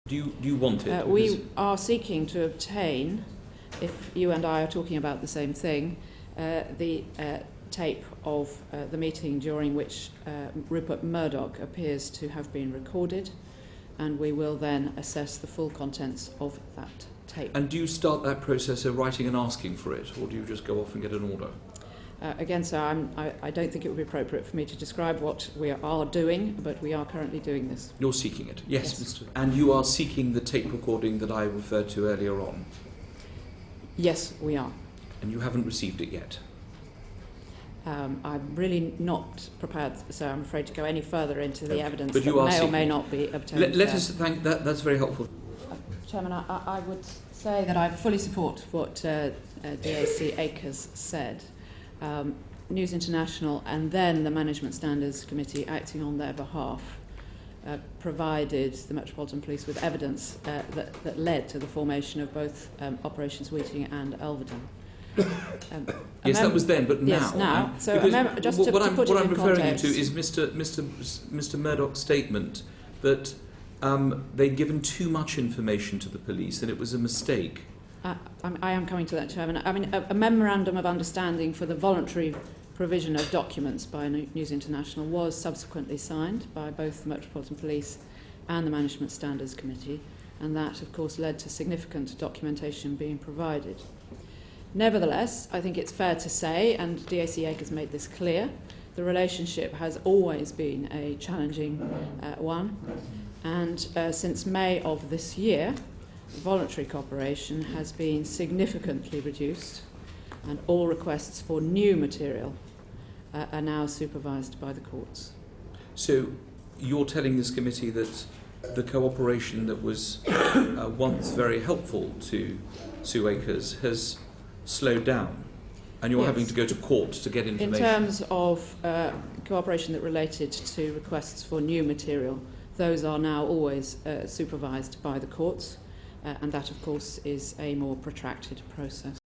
Do you want it? We are seeking to obtain, if you and I are talking about the same thing, the tape of the meeting during which Rupert Murdoch appears to have been recorded, and we will then assess the full contents of that tape. And do you start that process of writing and asking for it, or do you just go off and get an order? Again, sir, I don't think it would be appropriate for me to describe what we are doing, but we are currently doing this. You're seeking it? Yes, Yes. Mr. And you are seeking the tape recording that I referred to earlier on? Yes, we are. And you haven't received it yet? I'm really not prepared, so I'm afraid, to go any further into the evidence but that you are may or may seeking. not be obtained. Let us thank that. That's very helpful. Chairman, I would say that I fully support what DAC Akers said. News International and then the Management Standards Committee, acting on their behalf, provided the Metropolitan Police with evidence that led to the formation of both Operations Wheating and Elvedon. Yes, that was then, but now. Yes, now. So just what to put I'm it in referring context, you to is Mr. Murdoch's statement that they'd given too much information to the police and it was a mistake. I am coming to that, Chairman. I mean, a memorandum of understanding for the voluntary provision of documents by News International was subsequently signed by both the Metropolitan Police and the Management Standards Committee, and that, of course, led to significant documentation being provided. Nevertheless, I think it's fair to say, and DAC Akers made this clear, the relationship has always been a challenging one, and since May of this year, voluntary cooperation has been significantly reduced, and all requests for new material are now supervised by the courts. So you're telling this committee that the cooperation that was once very helpful to Sue Akers has slowed down, and you're Yes. having to go to court to get information? In terms of cooperation that related to requests for new material, those are now always supervised by the courts, and that, of course, is a more protracted process.